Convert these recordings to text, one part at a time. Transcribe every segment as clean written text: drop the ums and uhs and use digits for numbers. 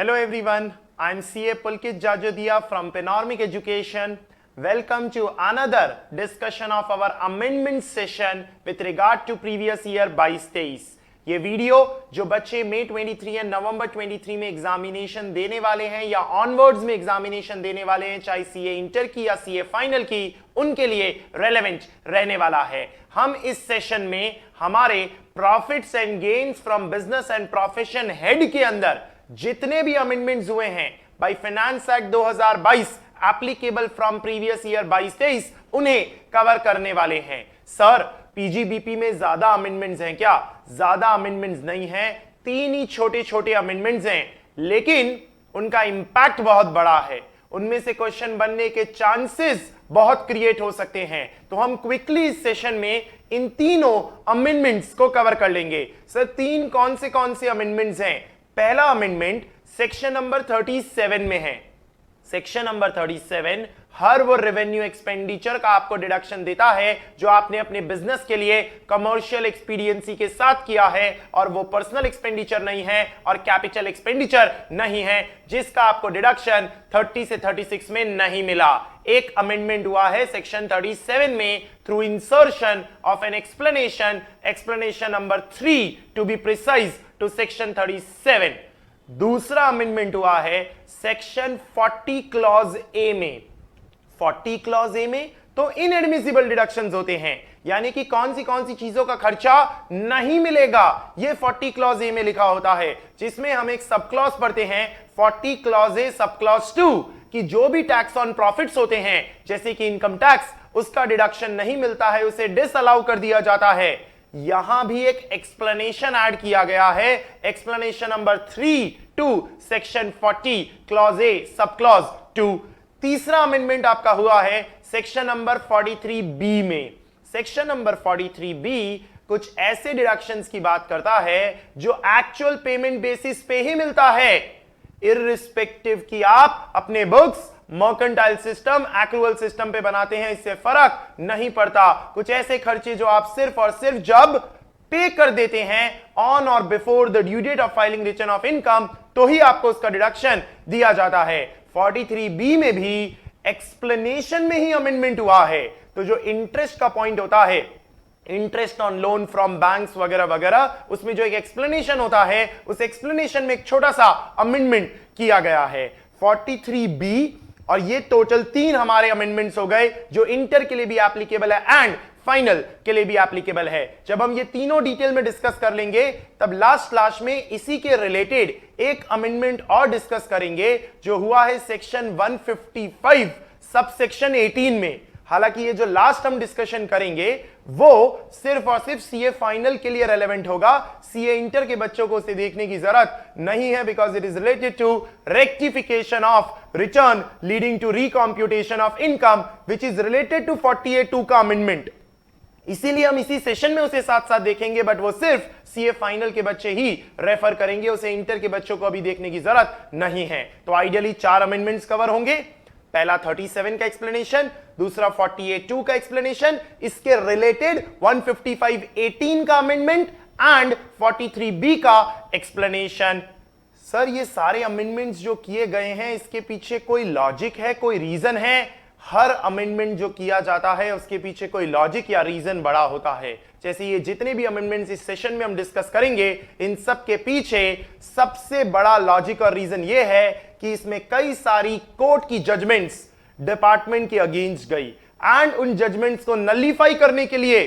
Hello everyone, I am CA Pulkit Jajodia from Panoramic Education. Welcome to another discussion of our amendment session with regard to previous year 22-23। ये video जो बच्चे मई 23 या नवंबर 23 में examination देने वाले हैं या ऑनवर्ड्स में एग्जामिनेशन देने वाले हैं, चाहे सीए इंटर की या सीए फाइनल की, उनके लिए रेलेवेंट रहने वाला है। हम इस सेशन में हमारे profits and gains from business and profession head के अंदर जितने भी अमेंडमेंट्स हुए हैं by finance act 2022 applicable from previous year 22-23 उन्हें कवर करने वाले हैं। सर पीजीबीपी में ज्यादा अमेंडमेंट्स हैं क्या? ज्यादा अमेंडमेंट्स नहीं हैं, 3 ही छोटे छोटे अमेंडमेंट्स हैं, लेकिन उनका इंपैक्ट बहुत बड़ा है। उनमें से क्वेश्चन बनने के चांसेस बहुत क्रिएट हो सकते हैं। तो हम क्विकली इस सेशन में इन तीनों अमेंडमेंट्स को कवर कर लेंगे। सर तीन कौन से अमेंडमेंट्स हैं? पहला अमेंडमेंट सेक्शन नंबर 37 में है। सेक्शन नंबर 37 हर वो रेवेन्यू एक्सपेंडिचर का आपको डिडक्शन देता है जो आपने अपने बिजनेस के लिए कमर्शियल एक्सपीडियंसी के साथ किया है और वो पर्सनल एक्सपेंडिचर नहीं है और कैपिटल एक्सपेंडिचर नहीं है, जिसका आपको डिडक्शन 30 से 36 में नहीं मिला। एक अमेंडमेंट हुआ है सेक्शन 37 में through insertion of an explanation number 3 to be precise to section 37। दूसरा अमेंडमेंट हुआ है सेक्शन 40 क्लॉज ए में। 40 क्लॉज ए में तो इनएडमिसिबल डिडक्शंस होते हैं, यानी कि कौन सी चीजों का खर्चा नहीं मिलेगा, ये 40 क्लॉज ए में लिखा होता है, जिसमें हम एक सब क्लॉज पढ़ते हैं 40 क्लॉज ए सब क्लॉज 2 कि जो भी टैक्स ऑन प्रॉफिट्स होते हैं जैसे कि इनकम टैक्स, उसका डिडक्शन नहीं मिलता है, उसे डिसअलाउ कर दिया जाता है। यहां भी एक एक्सप्लेनेशन ऐड किया गया है, explanation number 3 to section 40 clause A sub clause 2। तीसरा अमेंडमेंट आपका हुआ है सेक्शन नंबर 43B में। सेक्शन नंबर 43B कुछ ऐसे डिडक्शंस की बात करता है जो एक्चुअल पेमेंट बेसिस पे ही मिलता है, इररिस्पेक्टिव कि आप अपने books mercantile system accrual system पे बनाते हैं, इससे फर्क नहीं पड़ता। कुछ ऐसे खर्चे जो आप सिर्फ और सिर्फ जब पे कर देते हैं ऑन और before the due date of filing return of income, तो ही आपको उसका डिडक्शन दिया जाता है। 43B में भी एक्सप्लेनेशन में ही अमेंडमेंट हुआ है। तो जो इंटरेस्ट का पॉइंट होता है, interest on loan from banks वगैरह वगैरह, उसमें जो एक एक्सप्लेनेशन होता है, उस एक्सप्लेनेशन में एक छोटा सा अमेंडमेंट किया गया है 43B। और ये टोटल 3 हमारे अमेंडमेंट्स हो गए जो इंटर के लिए भी एप्लीकेबल है एंड फाइनल के लिए भी एप्लीकेबल है। जब हम ये तीनों डिटेल में डिस्कस कर लेंगे तब लास्ट में इसी के रिलेटेड एक अमेंडमेंट और डिस्कस करेंगे जो हुआ है सेक्शन 155 सब सेक्शन 18 में। हालांकि ये जो लास्ट हम डिस्कशन करेंगे वो सिर्फ और सिर्फ सीए फाइनल के लिए रेलेवेंट होगा, सीए इंटर के बच्चों को उसे देखने की जरूरत नहीं है, because it is related to rectification of return leading to recomputation of income which is related to 48(2) का अमेंडमेंट। इसीलिए हम इसी सेशन में उसे साथ साथ देखेंगे, बट वो सिर्फ सीए फाइनल के बच्चे ही रेफर करेंगे, उसे इंटर के बच्चों को अभी देखने की जरूरत नहीं है। तो आइडियली 4 अमेंडमेंट्स कवर होंगे। पहला 37 का एक्सप्लेनेशन, दूसरा 48(2) का एक्सप्लेनेशन, इसके रिलेटेड 155(18) का अमेंडमेंट एंड 43B का एक्सप्लेनेशन। सर ये सारे अमेंडमेंट्स जो किए गए हैं इसके पीछे कोई लॉजिक है, कोई रीजन है? हर अमेंडमेंट जो किया जाता है उसके पीछे कोई लॉजिक या रीजन बड़ा होता है। जैसे ये जितने भी अमेंडमेंट्स इस सेशन में हम डिस्कस करेंगे, इन सब के पीछे सबसे बड़ा लॉजिक और रीजन ये है कि इसमें कई सारी कोर्ट की जजमेंट्स डिपार्टमेंट के अगेंस्ट गई एंड उन जजमेंट्स को नलीफाई करने के लिए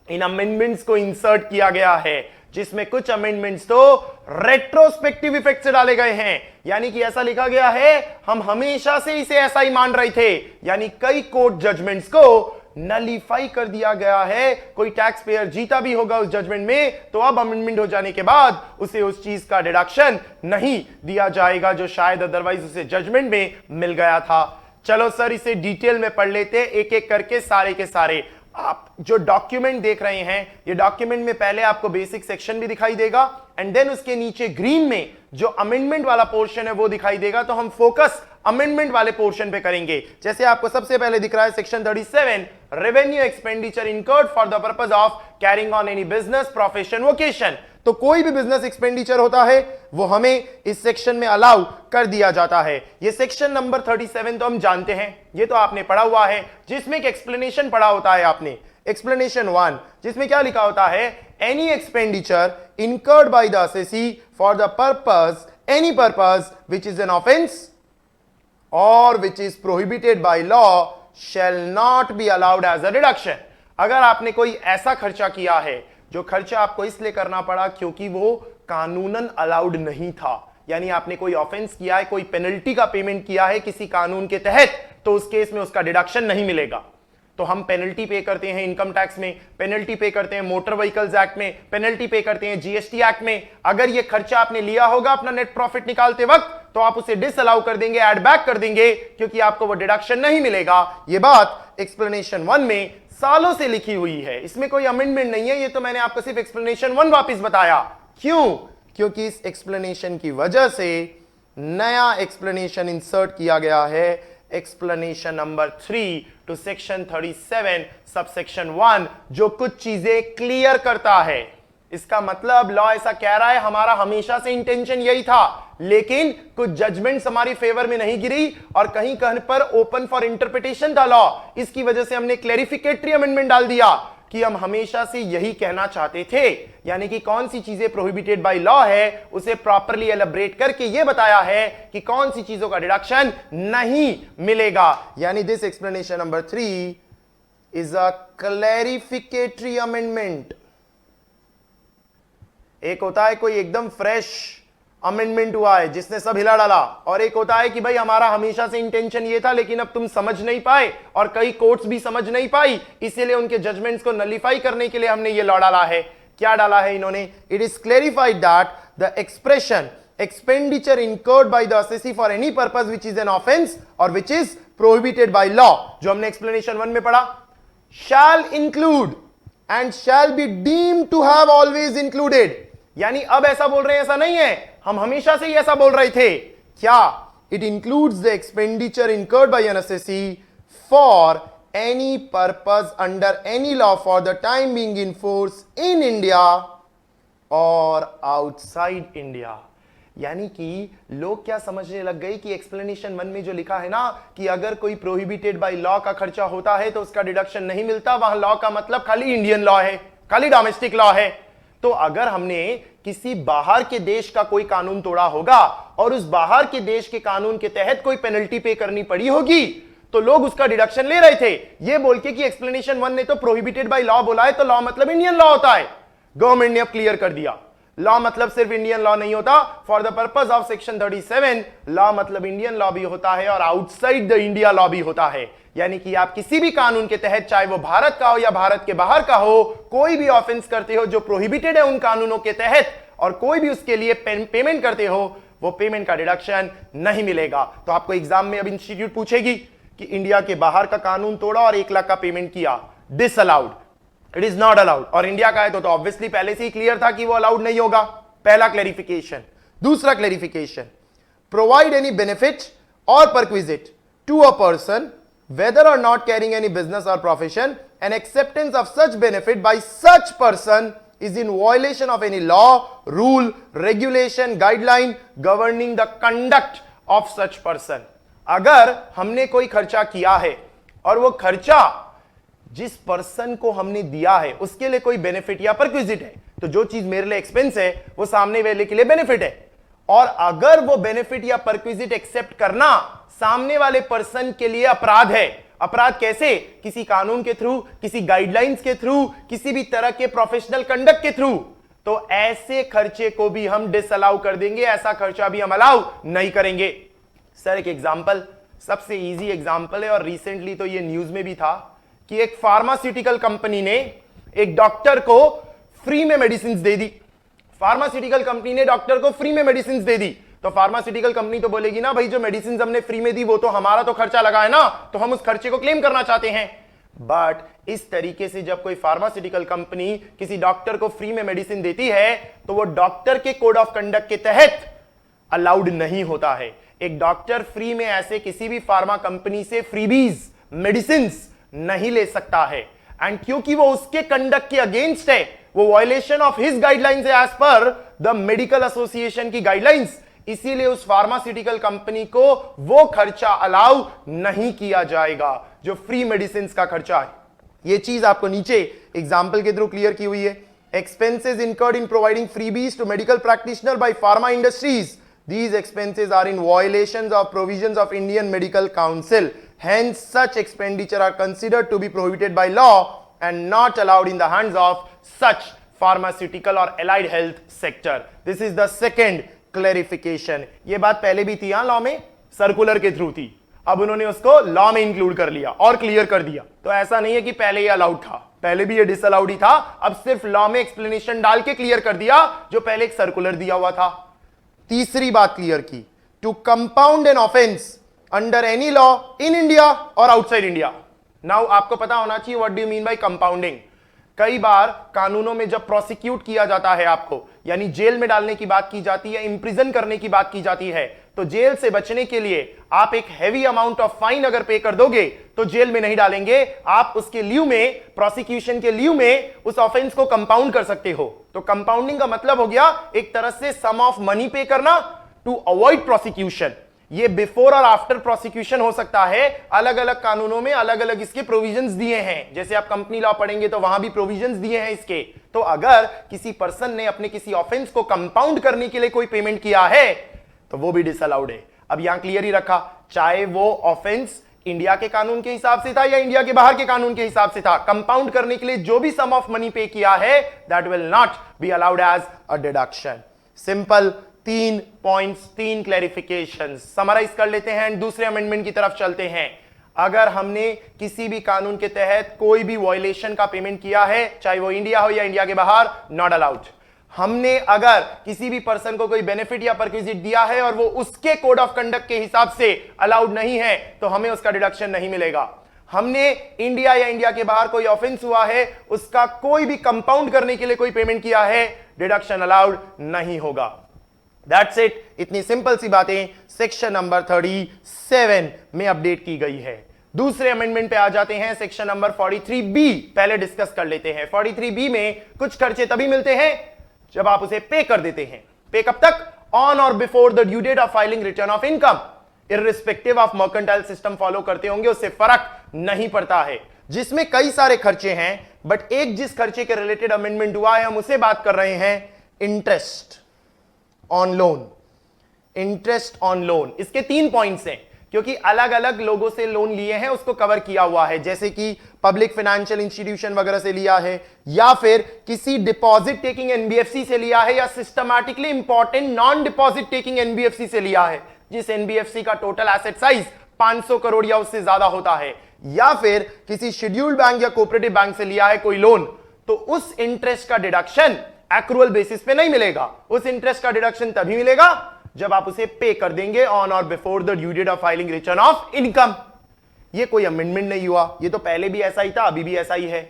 इन अमेंडमेंट्स को इंसर्ट किया गया है, जिसमें कुछ अमेंडमेंट्स तो रेट्रोस्पेक्टिव इफेक्ट से डाले गए हैं। यानी कि ऐसा लिखा गया है हम हमेशा से इसे ऐसा ही मान रहे थे, यानी कई कोर्ट जजमेंट्स को नलीफाई कर दिया गया है। कोई टैक्स पेयर जीता भी होगा उस जजमेंट में तो अब अमेंडमेंट हो जाने के बाद उसे उस चीज का डिडक्शन नहीं दिया जाएगा जो शायद अदरवाइज उसे जजमेंट में मिल गया था। चलो सर इसे डिटेल में पढ़ लेते एक एक करके सारे के सारे। आप जो डॉक्यूमेंट देख रहे हैं, ये डॉक्यूमेंट में पहले आपको बेसिक सेक्शन भी दिखाई देगा एंड देन उसके नीचे ग्रीन में जो अमेंडमेंट वाला पोर्शन है वो दिखाई देगा। तो हम फोकस अमेंडमेंट वाले पोर्शन पे करेंगे। जैसे आपको सबसे पहले दिख रहा है section 37, revenue expenditure incurred for the purpose of carrying on any business profession vocation. तो कोई भी बिजनेस एक्सपेंडिचर होता है वो हमें इस सेक्शन में अलाउ कर दिया जाता है। ये सेक्शन नंबर 37 तो हम जानते हैं, ये तो आपने पढ़ा हुआ है, जिसमें एक एक्सप्लेनेशन पढ़ा होता है आपने, एक्सप्लेनेशन 1, जिसमें क्या लिखा होता है, any expenditure incurred by the assessee for the purpose, any purpose which is an offence or which is prohibited by law shall not be allowed as a deduction. अगर आपने कोई ऐसा खर्चा किया है जो खर्चा आपको इसलिए करना पड़ा क्योंकि वो कानूनन अलाउड नहीं था, यानी आपने कोई ऑफेंस किया है, कोई पेनल्टी का पेमेंट किया है किसी कानून के तहत, तो उस केस में उसका डिडक्शन नहीं मिलेगा। तो हम पेनल्टी पे करते हैं इनकम टैक्स में, पेनल्टी पे करते हैं मोटर व्हीकल्स एक्ट में, पेनल्टी पे करते हैं जीएसटी एक्ट में। अगर ये खर्चा आपने लिया होगा अपना नेट प्रॉफिट निकालते वक्त, तो आप उसे डिसअलाउ कर देंगे, ऐड बैक कर देंगे, क्योंकि आपको वो डिडक्शन नहीं मिलेगा। ये बात एक्सप्लेनेशन 1 में सालों से लिखी हुई है, इसमें कोई अमेंडमेंट नहीं है, ये तो मैंने आपको सिर्फ एक्सप्लेनेशन 1 वापस बताया। क्यों? क्योंकि इस एक्सप्लेनेशन की वजह से नया एक्सप्लेनेशन इंसर्ट किया गया है, explanation number 3 to section 37 subsection 1, जो कुछ चीजें क्लियर करता है। इसका मतलब लॉ ऐसा कह रहा है, हमारा हमेशा से इंटेंशन यही था, लेकिन कुछ जजमेंट्स हमारी फेवर में नहीं गिरी और कहीं कहीं पर ओपन फॉर इंटरप्रिटेशन था लॉ। इसकी वजह से हमने क्लैरिफिकेटरी अमेंडमेंट डाल दिया कि हम हमेशा से यही कहना चाहते थे, यानी कि कौन सी चीजें प्रोहिबिटेड बाय लॉ है उसे प्रॉपर्ली एलैबोरेट करके यह बताया है कि कौन सी चीजों का डिडक्शन नहीं मिलेगा। यानी this explanation number 3 is a clarificatory amendment. एक होता है कोई एकदम फ्रेश अमेंडमेंट हुआ है जिसने सब हिला डाला, और एक होता है कि भाई हमारा हमेशा से इंटेंशन ये था लेकिन अब तुम समझ नहीं पाए और कई कोर्ट्स भी समझ नहीं पाई, इसीलिए उनके जजमेंट्स को नलिफाई करने के लिए हमने ये लॉ डाला है। क्या डाला है इन्होंने? It is clarified that the expression expenditure incurred by the assessee for any purpose which is an offence or which is prohibited by law, जो हमने एक्सप्लेनेशन 1 में पढ़ा, shall include and shall be deemed to have always included. यानी अब ऐसा बोल रहे हैं, ऐसा नहीं है, हम हमेशा से ही ऐसा बोल रहे थे। क्या? It includes the expenditure incurred bye N assessee for any purpose under any law for the time being in force in India और आउटसाइड इंडिया। यानी कि लोग क्या समझने लग गए कि एक्सप्लेनेशन 1 में जो लिखा है ना कि अगर कोई प्रोहिबिटेड बाय लॉ का खर्चा होता है तो उसका डिडक्शन नहीं मिलता, वहां लॉ का मतलब खाली इंडियन लॉ है, खाली डोमेस्टिक लॉ है। तो अगर हमने किसी बाहर के देश का कोई कानून तोड़ा होगा और उस बाहर के देश के कानून के तहत कोई पेनल्टी पे करनी पड़ी होगी, तो लोग उसका डिडक्शन ले रहे थे, ये बोल के कि एक्सप्लेनेशन 1 ने तो प्रोहिबिटेड बाय लॉ बोला है तो लॉ मतलब इंडियन लॉ होता है। गवर्नमेंट ने अब क्लियर कर दिया, लॉ मतलब सिर्फ इंडियन लॉ नहीं होता। For the purpose of section 37 law मतलब इंडियन लॉ भी होता है और आउटसाइड द इंडिया लॉ भी होता है। यानी कि आप किसी भी कानून के तहत, चाहे वो भारत का हो या भारत के बाहर का हो, कोई भी ऑफेंस करते हो जो प्रोहिबिटेड है उन कानूनों के तहत और कोई भी उसके लिए पेमेंट करते हो, वो पेमेंट का डिडक्शन नहीं मिलेगा। तो आपको एग्जाम में अब इंस्टीट्यूट पूछेगी कि इंडिया के बाहर का कानून तोड़ा और 1 लाख का पेमेंट किया, disallowed, it is not allowed. और इंडिया का है तो ऑब्वियसली पहले से ही क्लियर था कि वो अलाउड नहीं होगा। पहला क्लैरिफिकेशन। दूसरा क्लैरिफिकेशन, प्रोवाइड एनी बेनिफिट और perquisite to a person whether or not carrying any business or profession, and acceptance of such benefit by such person is in violation of any law, rule, regulation, guideline governing the conduct of such person। अगर हमने कोई खर्चा किया है और वो खर्चा जिस पर्सन को हमने दिया है उसके लिए कोई बेनिफिट या परक्विजिट है, तो जो चीज मेरे लिए एक्सपेंस है वो सामने वाले के लिए बेनिफिट है, और अगर वो बेनिफिट या परक्विजिट एक्सेप्ट करना सामने वाले पर्सन के लिए अपराध है। अपराध कैसे? किसी कानून के थ्रू, किसी गाइडलाइंस के थ्रू, किसी भी तरह के प्रोफेशनल कंडक्ट के थ्रू, तो ऐसे खर्चे को भी हम डिसअलाउ कर देंगे, ऐसा खर्चा भी हम अलाउ नहीं करेंगे। सर एक एग्जांपल, सबसे इजी एग्जांपल है और रिसेंटली तो ये न्यूज में भी था कि एक फार्मास्यूटिकल कंपनी ने एक डॉक्टर को फ्री में मेडिसिन दे दी। फार्मास्यूटिकल कंपनी ने डॉक्टर को फ्री में मेडिसिन दे दी, तो फार्मास्यूटिकल कंपनी तो बोलेगी ना भाई जो मेडिसिन हमने फ्री में दी वो तो हमारा तो खर्चा लगा है ना, तो हम उस खर्चे को क्लेम करना चाहते हैं। बट इस तरीके से जब कोई फार्मास्यूटिकल कंपनी किसी डॉक्टर को फ्री में मेडिसिन देती है तो वो डॉक्टर के कोड ऑफ कंडक्ट के तहत अलाउड नहीं होता है। एक डॉक्टर फ्री में ऐसे किसी भी फार्मा कंपनी से फ्रीबीज मेडिसिन नहीं ले सकता है, एंड क्योंकि वो उसके कंडक्ट के अगेंस्ट है वो वायलेशन ऑफ हिज गाइडलाइंस है as per the medical association की गाइडलाइंस, इसीलिए उस फार्मास्यूटिकल कंपनी को वो खर्चा अलाउ नहीं किया जाएगा जो फ्री मेडिसिन का खर्चा है। ये चीज आपको नीचे एग्जाम्पल के थ्रू क्लियर की हुई है। Expenses incurred in providing freebies to medical practitioner by pharma industries, these expenses are in violations of provisions of Indian Medical Council, hence such expenditure are considered to be prohibited by law and not allowed in the hands of such pharmaceutical or allied health sector. This is the second clarification. ये बात पहले भी थी law में, circular के through थी, अब उन्होंने उसको लॉ में इंक्लूड कर लिया और क्लियर कर दिया। तो ऐसा नहीं है कि पहले ये अलाउड था, पहले भी ये डिसअलाउड ही था, अब सिर्फ लॉ में एक्सप्लेनेशन डाल के क्लियर कर दिया जो पहले एक सर्कुलर दिया हुआ था। तीसरी बात क्लियर की, to compound an offence under any law in India और आउटसाइड इंडिया। नाउ आपको पता होना चाहिए what do you mean by compounding. कई बार कानूनों में जब प्रोसिक्यूट किया जाता है आपको, यानी जेल में डालने की बात की जाती है, इंप्रिजन करने की बात की जाती है, तो जेल से बचने के लिए आप एक हैवी अमाउंट ऑफ फाइन अगर पे कर दोगे तो जेल में नहीं डालेंगे, आप उसके ल्यू में, प्रोसिक्यूशन के ल्यू में उस ऑफेंस को कंपाउंड कर सकते हो। तो कंपाउंडिंग का मतलब हो गया एक तरह से सम ऑफ मनी पे करना टू अवॉइड प्रोसिक्यूशन। ये बिफोर और आफ्टर प्रोसिक्यूशन हो सकता है, अलग अलग कानूनों में अलग अलग इसके प्रोविजंस दिए हैं। जैसे आप कंपनी लॉ पढ़ेंगे तो वहां भी प्रोविजंस दिए हैं इसके। तो अगर किसी पर्सन ने अपने किसी ऑफेंस को कंपाउंड करने के लिए कोई पेमेंट किया है तो वो भी डिसअलाउड है। अब यहां क्लियर ही रखा, चाहे वो ऑफेंस इंडिया के कानून के हिसाब से था या इंडिया के बाहर के कानून के हिसाब से था, कंपाउंड करने के लिए जो भी सम ऑफ मनी पे किया है that will not be allowed as a deduction. Simple 3 points, 3 clarification summarise कर लेते हैं, दूसरे अमेंडमेंट की तरफ चलते हैं। अगर हमने किसी भी कानून के तहत कोई भी वायलेशन का पेमेंट किया है, चाहे वो इंडिया हो या इंडिया के बाहर, नॉट अलाउड। हमने अगर किसी भी पर्सन को कोई बेनिफिट या परक्विजिट दिया है और वो उसके कोड ऑफ कंडक्ट के हिसाब से अलाउड नहीं है तो हमें उसका डिडक्शन नहीं मिलेगा। हमने इंडिया या इंडिया के बाहर कोई ऑफेंस हुआ है, उसका कोई भी कंपाउंड करने के लिए कोई पेमेंट किया है, डिडक्शन अलाउड नहीं होगा। That's it. इतनी सिंपल सी बातें सेक्शन नंबर 37 में अपडेट की गई है। दूसरे अमेंडमेंट पे आ जाते हैं, सेक्शन नंबर 43B पहले डिस्कस कर लेते हैं। 43B में कुछ खर्चे तभी मिलते हैं जब आप उसे पे कर देते हैं। पे कब तक? ऑन और before the due date of filing return of income. Irrespective of mercantile system follow करते होंगे, उससे फर्क नहीं पड़ता है। जिसमें कई सारे खर्चे हैं, बट एक जिस खर्चे के रिलेटेड अमेंडमेंट हुआ है हम उसे बात कर रहे हैं, interest on loan. Interest on loan, इसके 3 पॉइंट्स हैं, क्योंकि अलग अलग लोगों से लोन लिए हैं उसको कवर किया हुआ है, जैसे कि पब्लिक फाइनेंशियल इंस्टीट्यूशन वगैरह से लिया है, या फिर किसी डिपॉजिट टेकिंग एनबीएफसी से लिया है, या systematically important non deposit taking NBFC से लिया है, जिस एनबीएफसी का टोटल एसेट साइज 500 करोड़ या उससे ज्यादा होता है, या फिर किसी शेड्यूल्ड बैंक या कोऑपरेटिव बैंक से लिया है कोई लोन, तो उस इंटरेस्ट का डिडक्शन एक्रूअल बेसिस पे नहीं मिलेगा। उस इंटरेस्ट का डिडक्शन तभी मिलेगा जब आप उसे पे कर देंगे ऑन और before the due date of filing return of income. ये कोई अमेंडमेंट नहीं हुआ, ये तो पहले भी ऐसा ही था, अभी भी ऐसा ही है।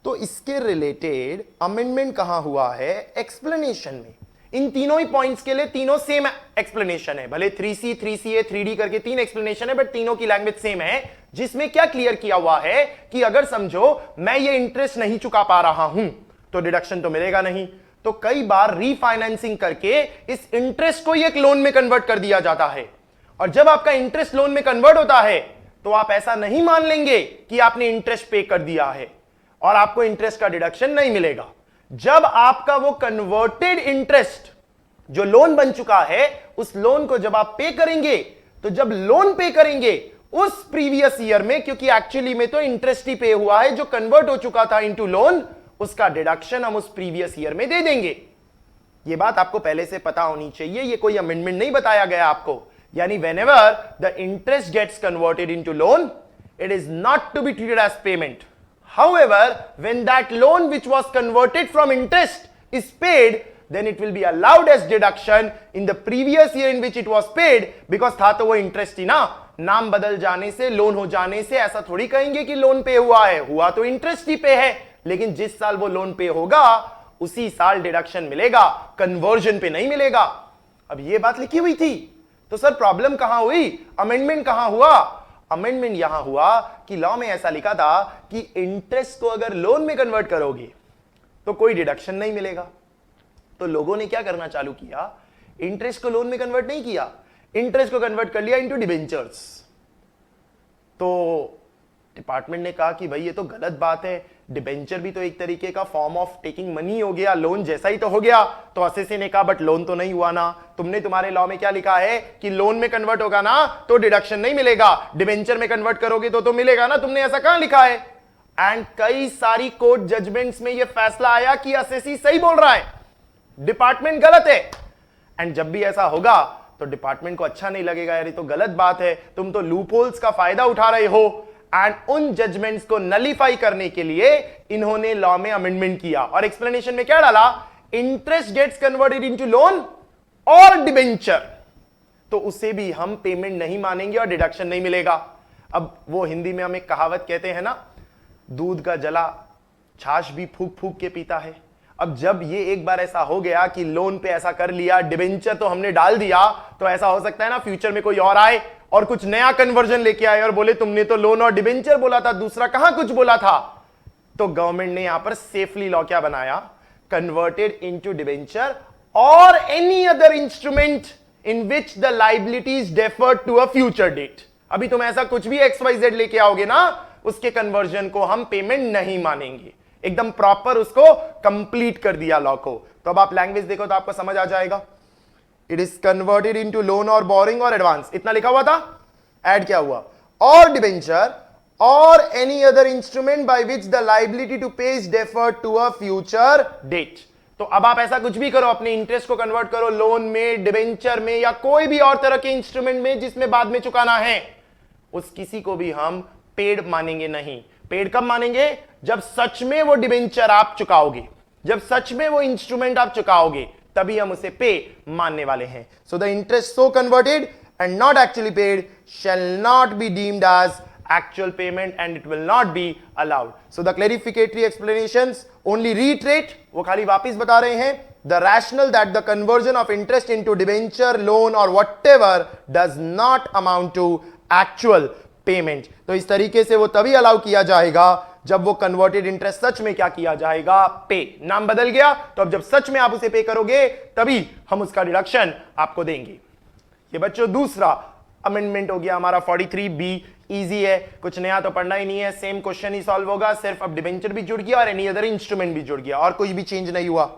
तो इसके रिलेटेड अमेंडमेंट कहां हुआ है? एक्सप्लेनेशन में। इन तीनों ही पॉइंट्स के लिए तीनों सेम एक्सप्लेनेशन है, भले 3C 3CA 3D करके 3 एक्सप्लेनेशन है, बट तीनों की लैंग्वेज सेम है। जिसमें क्या क्लियर किया हुआ है कि अगर समझो मैं ये इंटरेस्ट नहीं चुका पा रहा हूं तो डिडक्शन तो मिलेगा नहीं, तो कई बार रीफाइनेंसिंग करके इस इंटरेस्ट को एक लोन में कन्वर्ट कर दिया जाता है। और जब आपका इंटरेस्ट लोन में कन्वर्ट होता है तो आप ऐसा नहीं मान लेंगे कि आपने इंटरेस्ट पे कर दिया है और आपको इंटरेस्ट का डिडक्शन नहीं मिलेगा। जब आपका वो कन्वर्टेड इंटरेस्ट जो लोन बन चुका है, उस लोन को जब आप पे करेंगे, तो जब लोन पे करेंगे उस प्रीवियस ईयर में, क्योंकि एक्चुअली में तो इंटरेस्ट ही पे हुआ है जो कन्वर्ट हो चुका था इनटू लोन, उसका डिडक्शन हम उस प्रीवियस ईयर में दे देंगे। यह बात आपको पहले से पता होनी चाहिए, ये कोई अमेंडमेंट नहीं बताया गया आपको। यानी whenever the interest gets converted into loan, it is not to be treated as payment. However, when that loan which was converted from interest is paid, then it will be allowed as deduction in the previous year in which it was paid, because था तो वो interest ही ना। नाम बदल जाने से, loan हो जाने से ऐसा थोड़ी कहेंगे कि लोन पे हुआ है, हुआ तो इंटरेस्ट ही पे है, लेकिन जिस साल वो लोन पे होगा उसी साल डिडक्शन मिलेगा, कन्वर्जन पे नहीं मिलेगा। अब ये बात लिखी हुई थी, तो सर प्रॉब्लम कहां हुई? अमेंडमेंट कहां हुआ? अमेंडमेंट यहां हुआ कि लॉ में ऐसा लिखा था कि इंटरेस्ट को अगर लोन में कन्वर्ट करोगे तो कोई डिडक्शन नहीं मिलेगा। तो लोगों ने क्या करना चालू किया, इंटरेस्ट को लोन में कन्वर्ट नहीं किया, इंटरेस्ट को कन्वर्ट कर लिया इनटू डिबेंचर्स। तो डिपार्टमेंट ने कहा कि भाई ये तो गलत बात है, डिबेंचर भी तो एक तरीके का फॉर्म ऑफ टेकिंग मनी हो गया, लोन जैसा ही तो हो गया। तो असेसी ने कहा बट लोन तो नहीं हुआ ना, तुमने तुम्हारे लॉ में क्या लिखा है कि लोन में कन्वर्ट होगा ना तो डिडक्शन नहीं मिलेगा, डिबेंचर में कन्वर्ट करोगे तो मिलेगा ना, तुमने ऐसा कहां लिखा है। एंड कई सारी कोर्ट जजमेंट्स में यह फैसला आया कि असेसी सही बोल रहा है, डिपार्टमेंट गलत है। एंड जब भी ऐसा होगा तो डिपार्टमेंट को अच्छा नहीं लगेगा, यार ये तो गलत बात है, तुम तो लूपहोल्स का फायदा उठा रहे हो। एंड उन जजमेंट्स को नलीफाई करने के लिए इन्होंने लॉ में अमेंडमेंट किया और एक्सप्लेनेशन में क्या डाला, interest gets converted into loan और डिबेंचर, तो उसे भी हम पेमेंट नहीं मानेंगे और डिडक्शन नहीं मिलेगा। अब वो हिंदी में हम एक कहावत कहते हैं ना, दूध का जला छाछ भी फूक फूक के पीता है। अब जब ये एक बार ऐसा हो गया कि लोन पे ऐसा कर लिया, डिबेंचर तो हमने डाल दिया, तो ऐसा हो सकता है ना फ्यूचर में कोई और आए और कुछ नया कन्वर्जन लेके आए और बोले तुमने तो लोन और डिबेंचर बोला था, दूसरा कहां कुछ बोला था। तो गवर्नमेंट ने यहां पर सेफली लॉ क्या बनाया, कन्वर्टेड इनटू डिबेंचर और any other instrument in which the liabilities deferred to a future date. अभी तुम ऐसा कुछ भी XYZ लेके आओगे ना, उसके कन्वर्जन को हम पेमेंट नहीं मानेंगे। एकदम प्रॉपर उसको कंप्लीट कर दिया लॉ को। तो अब आप लैंग्वेज देखो तो आपको समझ आ जाएगा, it is converted into loan और बोरिंग और एडवांस, इतना लिखा हुआ था, ऐड क्या हुआ, और डिबेंचर और any other instrument by which the liability to pay is deferred to a future date. तो अब आप ऐसा कुछ भी करो, अपने इंटरेस्ट को कन्वर्ट करो लोन में, डिबेंचर में या कोई भी और तरह के इंस्ट्रूमेंट में जिसमें बाद में चुकाना है, उस किसी को भी हम पेड मानेंगे नहीं। पेड कब मानेंगे, जब सच में वो डिबेंचर आप चुकाओगे, जब सच में वो इंस्ट्रूमेंट आप चुकाओगे, तभी हम उसे पे मानने वाले हैं। So the interest so converted and not actually paid shall not be deemed as actual payment and it will not be allowed. So the clarificatory explanations only reiterate, वो खाली वापिस बता रहे हैं, the rationale that the conversion of interest into debenture, loan or whatever does not amount to actual payment. तो इस तरीके से वो तभी अलाउ किया जाएगा जब वो कन्वर्टेड इंटरेस्ट सच में क्या किया जाएगा, पे। नाम बदल गया तो अब जब सच में आप उसे पे करोगे तभी हम उसका डिडक्शन आपको देंगे। ये बच्चों दूसरा अमेंडमेंट हो गया हमारा 43B। इजी है, कुछ नया तो पढ़ना ही नहीं है, सेम क्वेश्चन ही सॉल्व होगा, सिर्फ अब डिबेंचर भी जुड़ गया और एनी अदर इंस्ट्रूमेंट भी जुड़ गया और कोई भी चेंज नहीं हुआ।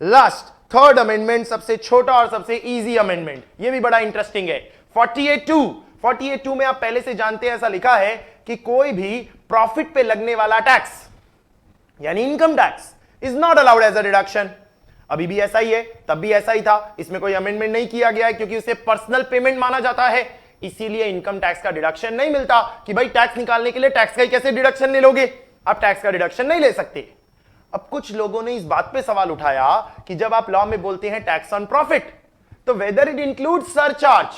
लास्ट थर्ड अमेंडमेंट, सबसे छोटा और सबसे इजी अमेंडमेंट, ये भी बड़ा इंटरेस्टिंग है। 48(2) में आप पहले से जानते हैं, ऐसा लिखा है कि कोई भी प्रॉफिट पे लगने वाला टैक्स यानी income tax is not allowed as a deduction. अभी भी ऐसा ही है, तब भी ऐसा ही था, इसमें कोई अमेंडमेंट नहीं किया गया है क्योंकि उसे पर्सनल पेमेंट माना जाता है, इसीलिए इनकम टैक्स का डिडक्शन नहीं मिलता। कि भाई टैक्स निकालने के लिए टैक्स का ही कैसे डिडक्शन ले लोगे, आप टैक्स का डिडक्शन नहीं ले सकते। अब कुछ लोगों ने इस बात पे सवाल उठाया कि जब आप लॉ में बोलते हैं टैक्स ऑन प्रॉफिट, तो whether it includes surcharge,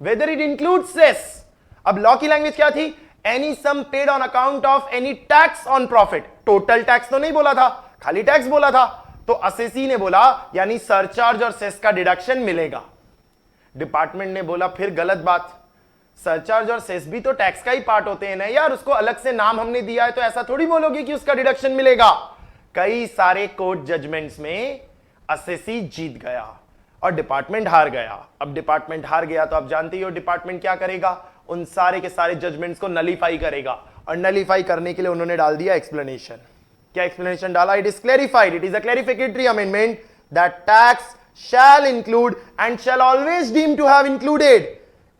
whether it includes cess. अब लॉ की लैंग्वेज क्या थी, any sum paid on account of any tax on profit. Total tax तो नहीं बोला था, खाली टैक्स बोला था। तो असेसी ने बोला यानी सरचार्ज और सेस का डिडक्शन मिलेगा। डिपार्टमेंट ने बोला फिर गलत बात, सरचार्ज और सेस भी तो टैक्स का ही पार्ट होते हैं ना यार, उसको अलग से नाम हमने दिया है तो ऐसा थोड़ी बोलोगे कि उसका डिडक्शन मिलेगा। कई सारे कोर्ट जजमेंट्स में असेसी जीत गया और डिपार्टमेंट हार गया। अब डिपार्टमेंट हार गया तो आप जानते ही हो डिपार्टमेंट क्या करेगा, उन सारे के सारे जजमेंट्स को नलीफाई करेगा और नलीफाई करने के लिए उन्होंने डाल दिया एक्सप्लेनेशन। क्या एक्सप्लेनेशन डाला, it is clarified, it is a clarificatory amendment that tax shall include and shall always deem to have included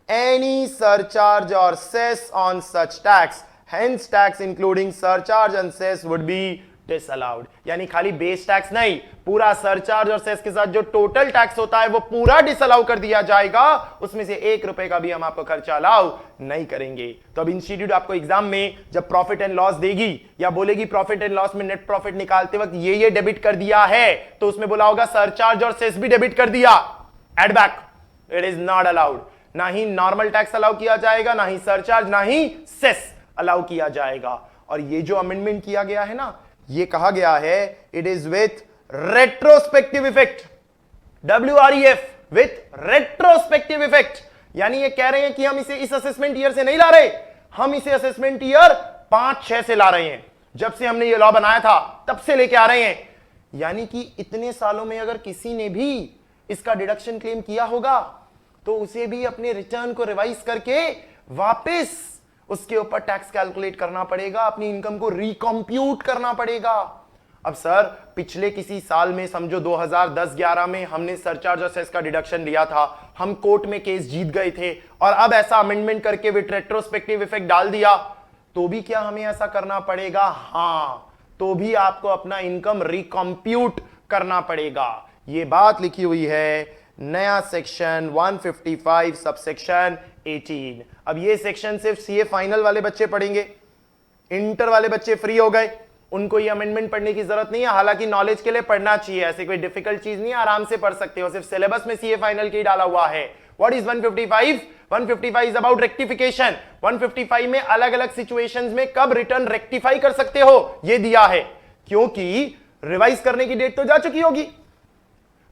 any surcharge or cess on such tax, hence tax including surcharge and cess would be disallowed। यानी खाली base tax नहीं, पूरा surcharge or cess के साथ जो total tax होता है वो पूरा डिसअलाउ कर दिया जाएगा, उसमें से 1 रुपए का भी हम आपको खर्चा अलाउ नहीं करेंगे। तो अब इंस्टीट्यूट आपको एग्जाम में जब प्रॉफिट एंड लॉस देगी या बोलेगी प्रॉफिट एंड लॉस में नेट प्रॉफिट निकालते वक्त ये डेबिट कर दिया है, तो उसमें बोला होगा सरचार्ज और सेस भी डेबिट कर दिया, add back. It is not allowed, ना ही नॉर्मल टैक्स अलाउ किया जाएगा, ना ही सरचार्ज, ना ही सेस अलाउ किया जाएगा। और ये जो अमेंडमेंट किया गया है ना, ये कहा गया है it is with retrospective effect, WREF, with retrospective effect. यानी ये कह रहे हैं कि हम इसे इस असेसमेंट ईयर से नहीं ला रहे, हम इसे असेसमेंट ईयर 5-6 से ला रहे हैं। जब से हमने ये लॉ बनाया था तब से लेके आ रहे हैं। यानी कि इतने सालों में अगर किसी ने भी इसका डिडक्शन क्लेम किया होगा तो उसे भी अपने रिटर्न को रिवाइज करके वापस उसके ऊपर टैक्स कैलकुलेट करना पड़ेगा, अपनी इनकम को रिकम्प्यूट करना पड़ेगा। अब सर पिछले किसी साल में समझो 2010-11 में हमने सरचार्ज और सेस का डिडक्शन लिया था, हम कोर्ट में केस जीत गए थे और अब ऐसा अमेंडमेंट करके विद रेट्रोस्पेक्टिव इफेक्ट डाल दिया, तो भी क्या हमें ऐसा करना पड़ेगा? हां, तो भी आपको अपना इनकम रिकम्प्यूट करना पड़ेगा। ये बात लिखी हुई है नया सेक्शन 155 सबसेक्शन 18। अब ये सेक्शन सिर्फ सीए फाइनल वाले बच्चे पढ़ेंगे, इंटर वाले बच्चे फ्री हो गए, उनको ये अमेंडमेंट पढ़ने की जरूरत नहीं है। हालांकि नॉलेज के लिए पढ़ना चाहिए, ऐसे कोई डिफिकल्ट चीज नहीं है, आराम से पढ़ सकते हो, सिर्फ सिलेबस में सीए फाइनल के ही डाला हुआ है। What is 155? 155 is about rectification. 155 में अलग अलग सिचुएशंस में कब रिटर्न रेक्टिफाई कर सकते हो ये दिया है, क्योंकि रिवाइज करने की डेट तो जा चुकी होगी।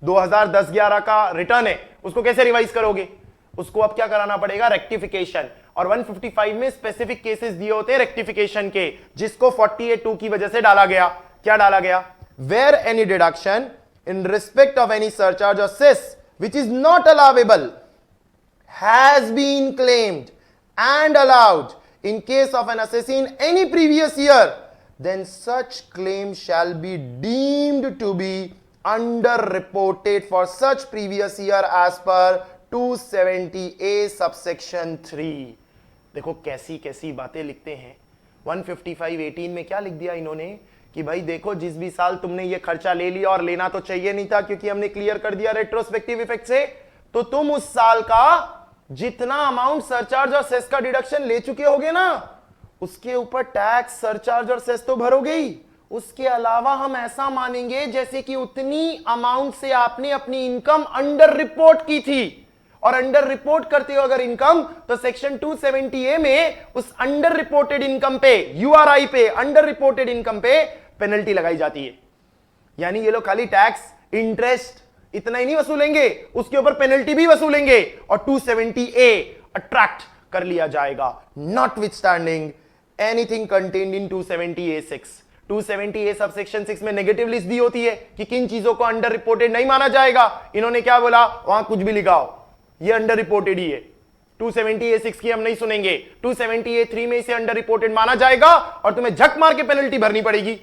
2010-11 का रिटर्न है, उसको कैसे रिवाइज करोगे? उसको अब क्या कराना पड़ेगा? रेक्टिफिकेशन। और 155 में स्पेसिफिक केसेस दिए होते हैं रेक्टिफिकेशन के, जिसको 48(2) की वजह से डाला गया। क्या डाला गया? Where any deduction in respect of any surcharge or cess which is not allowable has been claimed and allowed in case of an assessee in any previous year, then such claim shall be deemed to be underreported for such previous year as per 270A subsection 3। देखो कैसी कैसी बातें लिखते हैं। 155(18) में क्या लिख दिया इन्होंने कि भाई देखो जिस भी साल तुमने ये खर्चा ले लिया, और लेना तो चाहिए नहीं था क्योंकि हमने क्लियर कर दिया रेट्रोस्पेक्टिव इफेक्ट से, तो तुम उस साल का जितना अमाउंट सरचार्ज और सेस का डिडक्शन ले चुके होगे ना, उसके ऊपर टैक्स, सरचार्ज और सेस तो भरोगे ही। उसके अलावा हम ऐसा मानेंगे जैसे कि उतनी अमाउंट से आपने अपनी इनकम अंडर रिपोर्ट की थी, और अंडर रिपोर्ट करते हो अगर इनकम, तो सेक्शन 270A में उस अंडर रिपोर्टेड इनकम पे, यूआरआई पे, अंडर रिपोर्टेड इनकम पे पेनल्टी लगाई जाती है। यानी ये लोग खाली टैक्स, इंटरेस्ट इतना ही नहीं वसूलेंगे, उसके ऊपर पेनल्टी भी वसूलेंगे, और 270A अट्रैक्ट कर लिया जाएगा। Notwithstanding anything contained in 270A6। 270A subsection 6 में नेगेटिव लिस्ट दी होती है कि किन चीजों को अंडर रिपोर्टेड नहीं माना जाएगा। इन्होंने क्या बोला? वहां कुछ भी लिखाओ, ये अंडर रिपोर्टेड ही है। 270A6 की हम नहीं सुनेंगे, 270A3 में इसे अंडर रिपोर्टेड माना जाएगा और तुम्हें झक मार के पेनल्टी भरनी पड़ेगी।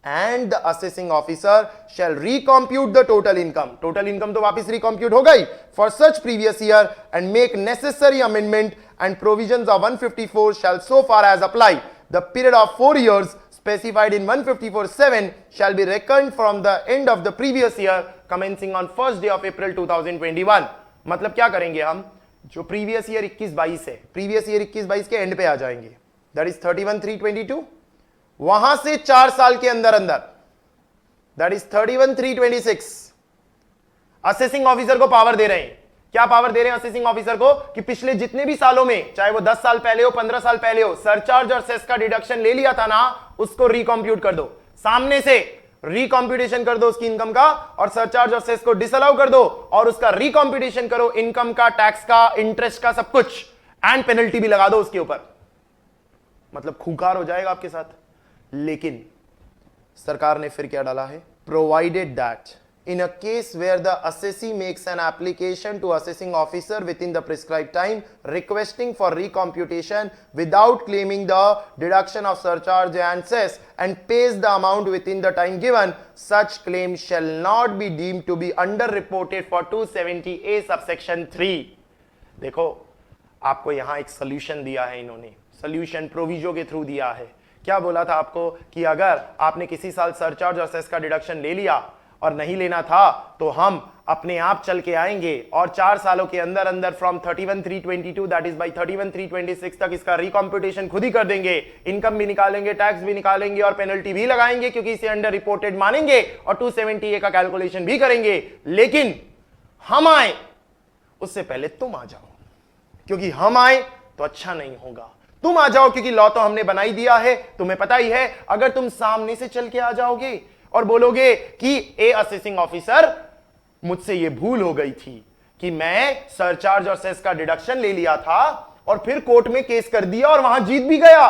And the assessing officer shall recompute the total income. Total income तो वापस रिकम्प्यूट हो गई for such previous year and make necessary amendment and provisions of 154 shall so far as apply. The period of 4 years specified in 154(7) shall be reckoned from the end of the previous year commencing on 1st day of April 2021। मतलब क्या करेंगे हम? जो previous year 21-22 है, previous year 21-22 के and पे आ जाएंगे, that is 31/3/22। वहां से 4 साल के अंदर अंदर, दैट इज 31/3/26, असेसिंग ऑफिसर को पावर दे रहे हैं। क्या पावर दे रहे हैं असेसिंग ऑफिसर को? कि पिछले जितने भी सालों में, चाहे वो 10 साल पहले हो, 15 साल पहले हो, सरचार्ज और सेस का डिडक्शन ले लिया था ना, उसको रिकम्प्यूट कर दो, सामने से रिकम्प्यूटेशन कर दो उसकी इनकम का, और सरचार्ज और सेस को डिसअलाउ कर दो और उसका रिकम्प्यूटेशन करो, इनकम का, टैक्स का, इंटरेस्ट का, सब कुछ, एंड पेनल्टी भी लगा दो उसके ऊपर। मतलब खूंखार हो जाएगा आपके साथ। लेकिन सरकार ने फिर क्या डाला है? Provided that in a case where the assessee makes an application to assessing officer within the prescribed time requesting for recomputation without claiming the deduction of surcharge and cess and pays the amount within the time given, such claim shall not be deemed to be underreported for 270A subsection 3। देखो आपको यहां एक solution दिया है इन्होंने, solution proviso के through दिया है। क्या बोला था आपको? कि अगर आपने किसी साल सरचार्ज और सेस का डिडक्शन ले लिया और नहीं लेना था, तो हम अपने आप चल के आएंगे और 4 सालों के अंदर अंदर फ्रॉम 31/3/22 दैट इज बाय 31/3/26 तक इसका रिकम्प्यूटेशन खुद ही कर देंगे, इनकम भी निकालेंगे, टैक्स भी निकालेंगे और पेनल्टी भी लगाएंगे, क्योंकि इसे अंडर रिपोर्टेड मानेंगे और 270A का कैलकुलेशन भी करेंगे। लेकिन हम आए उससे पहले तुम आ जाओ, क्योंकि हम आए तो अच्छा नहीं होगा। तुम आ जाओ क्योंकि लॉ तो हमने बना ही दिया है, तुम्हें पता ही है। अगर तुम सामने से चल के आ जाओगे और बोलोगे कि ए असेसिंग ऑफिसर, मुझसे ये भूल हो गई थी कि मैं सरचार्ज और सेस का डिडक्शन ले लिया था और फिर कोर्ट में केस कर दिया और वहां जीत भी गया,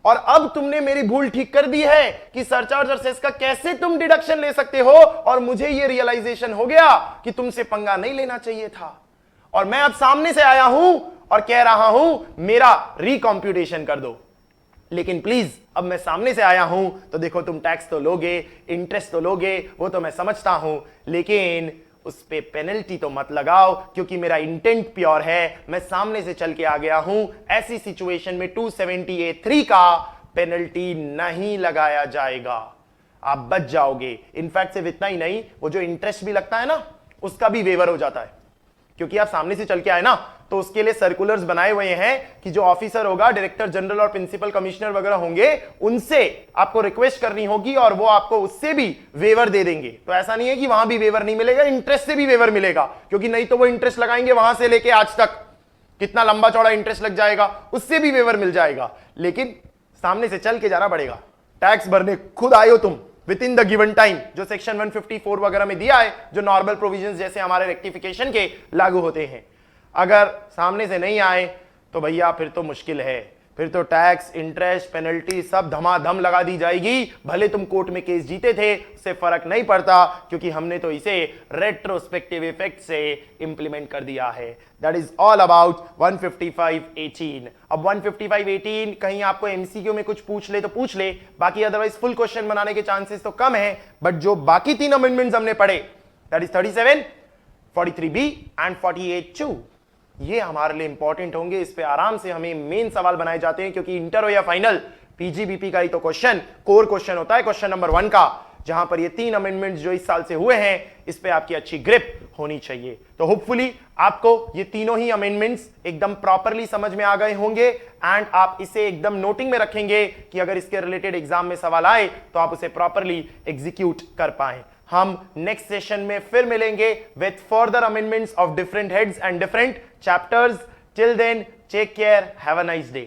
और अब तुमने मेरी भूल ठीक कर दी है कि सरचार्ज और सेस का कैसे तुम डिडक्शन ले सकते हो, और मुझे यह रियलाइजेशन हो गया कि तुमसे पंगा नहीं लेना चाहिए था, और मैं अब सामने से आया हूं और कह रहा हूं मेरा रिकॉम्प्यूटेशन कर दो। लेकिन प्लीज अब मैं सामने से आया हूं तो देखो, तुम टैक्स तो लोगे, इंटरेस्ट तो लोगे, वो तो मैं समझता हूं, लेकिन उस पे पेनल्टी तो मत लगाओ, क्योंकि मेरा इंटेंट प्योर है, मैं सामने से चल के आ गया हूं। ऐसी सिचुएशन में 270A3 का पेनल्टी नहीं लगाया जाएगा, आप बच जाओगे। इनफैक्ट सिर्फ इतना ही नहीं, वो जो इंटरेस्ट भी लगता है ना, उसका भी वेवर हो जाता है, क्योंकि आप सामने से चल के आए ना, तो उसके लिए सर्कुलर्स बनाए हुए हैं कि जो ऑफिसर होगा, डायरेक्टर जनरल और प्रिंसिपल कमिश्नर वगैरह होंगे, उनसे आपको रिक्वेस्ट करनी होगी और वो आपको उससे भी वेवर दे देंगे। तो ऐसा नहीं है कि वहां भी वेवर नहीं मिलेगा, इंटरेस्ट से भी वेवर मिलेगा, क्योंकि नहीं तो वो इंटरेस्ट लगाएंगे वहां से लेके आज तक, कितना लंबा चौड़ा इंटरेस्ट लग जाएगा, उससे भी वेवर मिल जाएगा। लेकिन सामने से चल के जाना पड़ेगा, टैक्स भरने खुद आए हो तुम with in the given time, जो सेक्शन 154 वगैरह में दिया है, जो नॉर्मल प्रोविजंस जैसे हमारे रेक्टिफिकेशन के लागू होते हैं। अगर सामने से नहीं आए तो भैया फिर तो मुश्किल है, फिर तो टैक्स, इंटरेस्ट, पेनल्टी सब धमाधम लगा दी जाएगी। भले तुम कोर्ट में केस जीते थे, उससे फर्क नहीं पड़ता, क्योंकि हमने तो इसे रेट्रोस्पेक्टिव इफेक्ट से इंप्लीमेंट कर दिया है। That is all about 155.18। अब 155.18 कहीं आपको एमसीक्यू में कुछ पूछ ले तो पूछ ले, बाकी अदरवाइज फुल क्वेश्चन बनाने के चांसेस तो कम है। बट जो बाकी 3 अमेंडमेंट्स हमने पढ़े, दैट इज 37, 43B एंड 48(2), ये हमारे लिए इंपॉर्टेंट होंगे। इस पे आराम से हमें मेन सवाल बनाए जाते हैं, क्योंकि इंटर हो या फाइनल, पीजीबीपी का ही तो क्वेश्चन कोर क्वेश्चन होता है, क्वेश्चन नंबर 1 का, जहां पर ये 3 अमेंडमेंट्स जो इस साल से हुए हैं, इस पे आपकी अच्छी ग्रिप होनी चाहिए। तो होपफुली आपको ये तीनों ही अमेंडमेंट्स एकदम प्रॉपरली समझ में आ गए होंगे, एंड आप इसे एकदम नोटिंग में रखेंगे कि अगर इसके रिलेटेड एग्जाम में सवाल आए तो आप उसे प्रॉपरली एग्जीक्यूट कर पाए। हम नेक्स्ट सेशन में फिर मिलेंगे with further amendments of different heads and different chapters. Till then, take care, have a nice day.